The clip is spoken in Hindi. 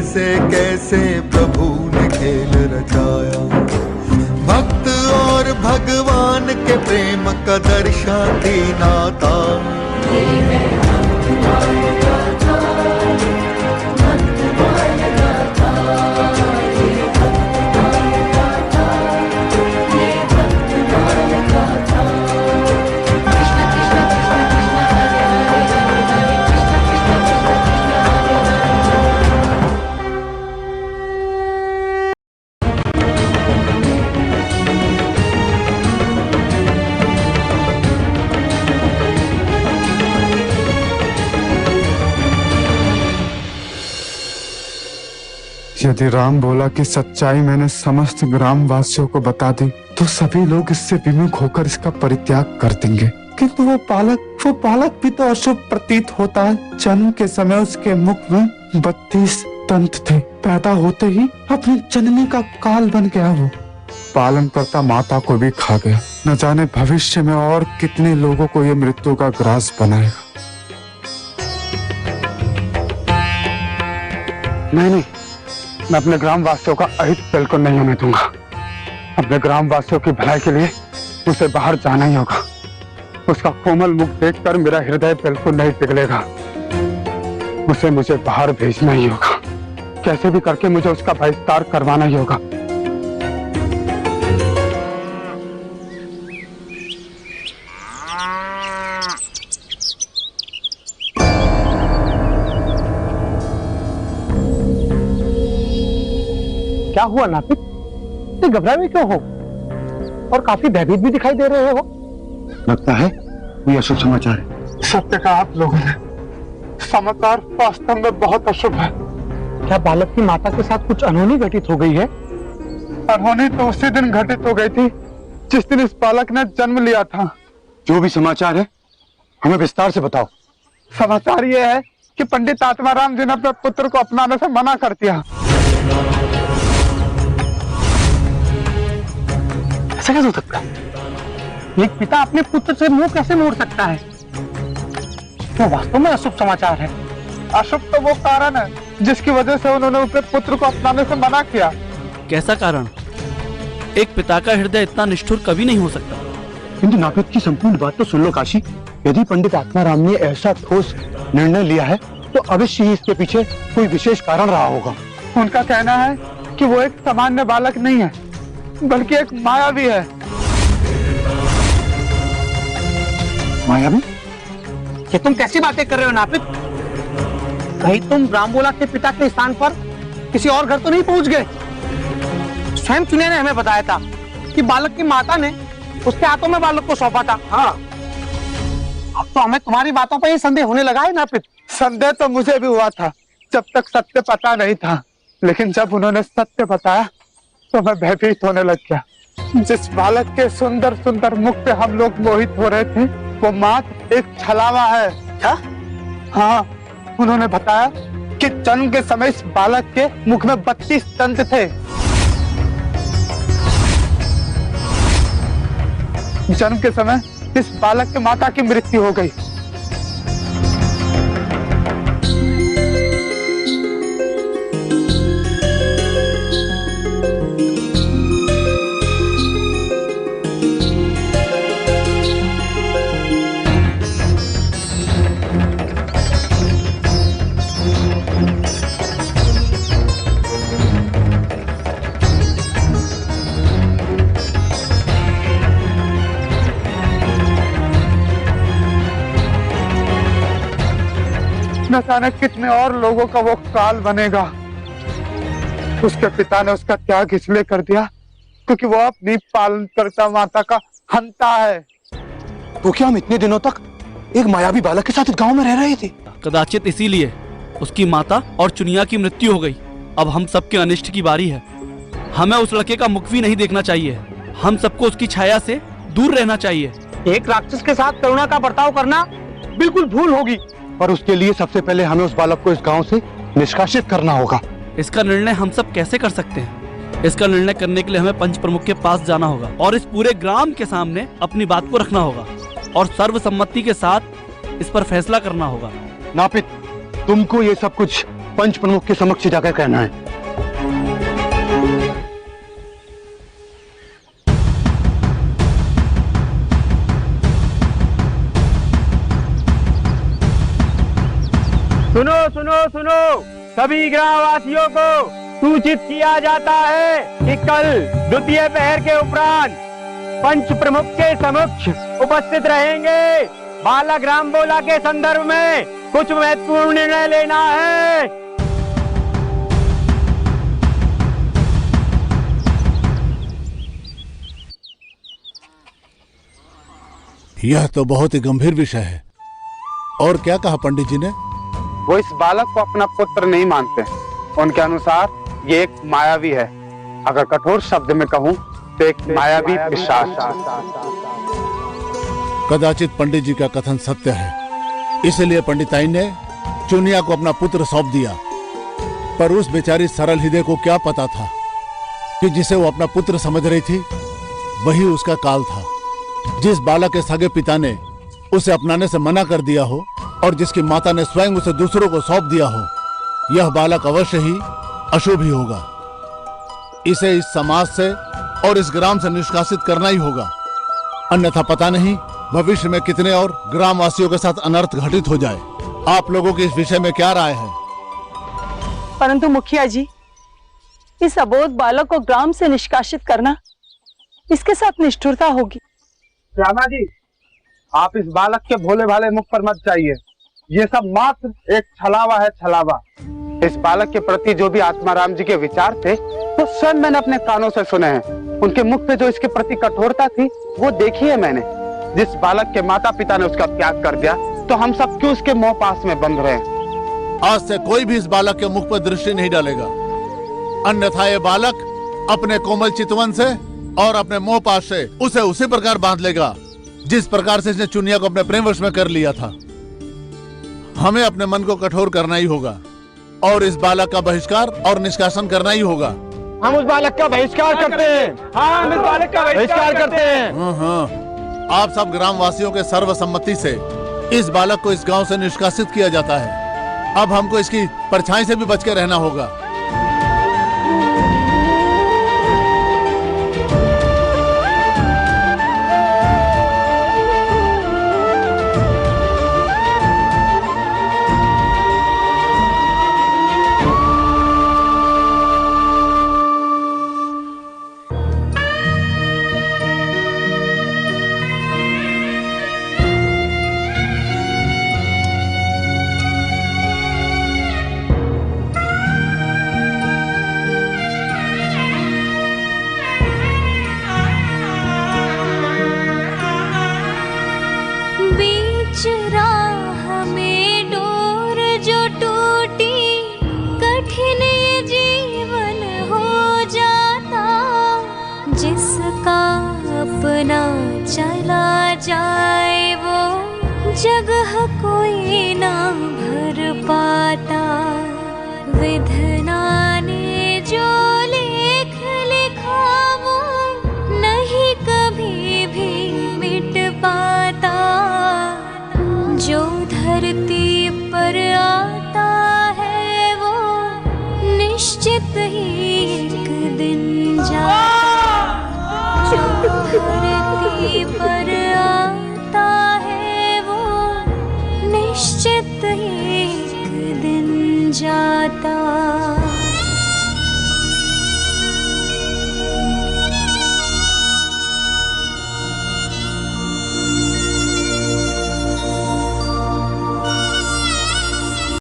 से कैसे प्रभु ने खेल रचाया। भक्त और भगवान के प्रेम का दर्शाती नाता। यदि राम बोला कि सच्चाई मैंने समस्त ग्रामवासियों को बता दी तो सभी लोग इससे विमुख होकर इसका परित्याग कर देंगे। किंतु वो बालक भी तो अशुभ प्रतीत होता है। जन्म के समय उसके मुख में 32 दंत थे। पैदा होते ही अपनी जननी का काल बन गया। वो पालन करता माता को भी खा गया। न जाने भविष्य में और कितने लोगों को ये मृत्यु का ग्रास बनाएगा। नहीं, मैं अपने ग्रामवासियों का अहित बिल्कुल नहीं होने दूंगा। अपने ग्रामवासियों की भलाई के लिए उसे बाहर जाना ही होगा। उसका कोमल मुख देखकर मेरा हृदय बिल्कुल नहीं पिघलेगा। उसे मुझे बाहर भेजना ही होगा। कैसे भी करके मुझे उसका बहिष्कार करवाना ही होगा। क्या हुआ नापित? इतने घबराए हुए क्यों हो और काफी भयभीत भी दिखाई दे रहे हो? लगता है कोई अशुभ समाचार है। सत्य कहा आप लोगों ने। समाचार वास्तव में बहुत अशुभ है। क्या बालक की माता के साथ कुछ अनहोनी घटित हो गई है? अनहोनी तो उसी दिन घटित हो गई थी जिस दिन इस बालक ने जन्म लिया था। जो भी समाचार है हमें विस्तार से बताओ। समाचार ये है कि पंडित आत्माराम जी ने अपने पुत्र को अपनाने से मना कर दिया। ऐसा कैसे हो सकता है? एक पिता अपने पुत्र से मुंह कैसे मोड़ सकता है? वो वास्तव में अशुभ समाचार है। अशुभ तो वो कारण है जिसकी वजह से उन्होंने अपने पुत्र को अपनाने से मना किया। कैसा कारण? एक पिता का हृदय इतना निष्ठुर कभी नहीं हो सकता। किंतु नापित की संपूर्ण बात तो सुन लो काशी। यदि पंडित आत्माराम ने ऐसा ठोस निर्णय लिया है तो अवश्य ही इसके पीछे कोई विशेष कारण रहा होगा। उनका कहना है कि वो एक सामान्य बालक नहीं है बल्कि एक मायावी है। मायावी? ये तुम कैसी बातें कर रहे हो नापित? कहीं तुम रामबोला के पिता के स्थान पर किसी और घर तो नहीं पहुंच गए? स्वयं चुनिया ने हमें बताया था कि बालक की माता ने उसके हाथों में बालक को सौंपा था। हाँ, अब तो हमें तुम्हारी बातों पर ही संदेह होने लगा है नापित। संदेह तो मुझे भी हुआ था जब तक सत्य पता नहीं था, लेकिन जब उन्होंने सत्य बताया तो मैं भयभीत होने लग गया। जिस बालक के सुंदर सुंदर मुख पे हम लोग मोहित हो रहे थे वो मात्र एक छलावा है। क्या? हाँ, उन्होंने बताया कि जन्म के समय इस बालक के मुख में 32 दंत थे। जन्म के समय इस बालक के माता की मृत्यु हो गई। न जाने कितने और लोगों का वो काल बनेगा। उसके पिता ने उसका त्याग इसलिए कर दिया क्योंकि वो अपनी पालनकर्ता माता का हंता है। तो क्या हम इतने दिनों तक एक मायावी बालक के साथ गांव में रह रहे थे? कदाचित इसीलिए उसकी माता और चुनिया की मृत्यु हो गई। अब हम सबके अनिष्ट की बारी है। हमें उस लड़के का मुख भी नहीं देखना चाहिए। हम सबको उसकी छाया से दूर रहना चाहिए। एक राक्षस के साथ करुणा का बर्ताव करना बिल्कुल भूल होगी। और उसके लिए सबसे पहले हमें उस बालक को इस गांव से निष्कासित करना होगा। इसका निर्णय हम सब कैसे कर सकते हैं? इसका निर्णय करने के लिए हमें पंच प्रमुख के पास जाना होगा और इस पूरे ग्राम के सामने अपनी बात को रखना होगा और सर्वसम्मति के साथ इस पर फैसला करना होगा। नापित, तुमको ये सब कुछ पंच प्रमुख के समक्ष जाकर कहना है। सुनो सुनो सुनो, सभी ग्रामवासियों को सूचित किया जाता है कि कल द्वितीय पहर के उपरांत पंच प्रमुख के समक्ष उपस्थित रहेंगे। बालक रामबोला के संदर्भ में कुछ महत्वपूर्ण निर्णय लेना है। यह तो बहुत ही गंभीर विषय है। और क्या कहा पंडित जी ने? वो इस बालक को अपना पुत्र नहीं मानते। उनके अनुसार ये एक मायावी है। अगर कठोर शब्द में कहूं तो एक मायावी पिशाच। कदाचित पंडित जी का कथन सत्य है, इसलिए पंडिताइन ने चुनिया को अपना पुत्र सौंप दिया। पर उस बेचारी सरल हृदय को क्या पता था कि जिसे वो अपना पुत्र समझ रही थी वही उसका काल था। जिस बालक के सगे पिता ने उसे अपनाने से मना कर दिया हो और जिसकी माता ने स्वयं उसे दूसरों को सौंप दिया हो, यह बालक अवश्य ही अशुभ ही होगा। इसे इस समाज से और इस ग्राम से निष्कासित करना ही होगा, अन्यथा पता नहीं भविष्य में कितने और ग्रामवासियों के साथ अनर्थ घटित हो जाए। आप लोगों की इस विषय में क्या राय है? परंतु मुखिया जी, इस अबोध बालक को ग्राम से निष्कासित करना, इसके साथ निष्ठुरता होगी। श्यामा जी, आप इस बालक के भोले भाले मुख पर मत जाइए। ये सब मात्र एक छलावा है, छलावा। इस बालक के प्रति जो भी आत्माराम जी के विचार थे वो स्वयं मैंने अपने कानों से सुने हैं। उनके मुख पे जो इसके प्रति कठोरता थी वो देखी है मैंने। जिस बालक के माता पिता ने उसका त्याग कर दिया तो हम सब क्यों उसके मोह पास में बंध रहे हैं? आज से कोई भी इस बालक के मुख पर दृष्टि नहीं डालेगा, अन्यथा ये बालक अपने कोमल चितवन से और अपने मोह पास से उसे उसी प्रकार बांध लेगा जिस प्रकार से इसने चुनिया को अपने प्रेम वश में कर लिया था। हमें अपने मन को कठोर करना ही होगा और इस बालक का बहिष्कार और निष्कासन करना ही होगा। हम उस बालक का बहिष्कार करते हैं। हाँ, हम इस बालक का बहिष्कार करते हैं। हाँ, आप सब ग्रामवासियों के सर्वसम्मति से इस बालक को इस गांव से निष्कासित किया जाता है। अब हमको इसकी परछाई से भी बच के रहना होगा। चला जाए वो जगह कोई ना भर पाता। विधना ने जो लेख लिखा वो नहीं कभी भी मिट पाता। जो धरती पर आता है वो निश्चित ही एक दिन जाता। जो धरती पर आता है वो निश्चित ही एक दिन जाता।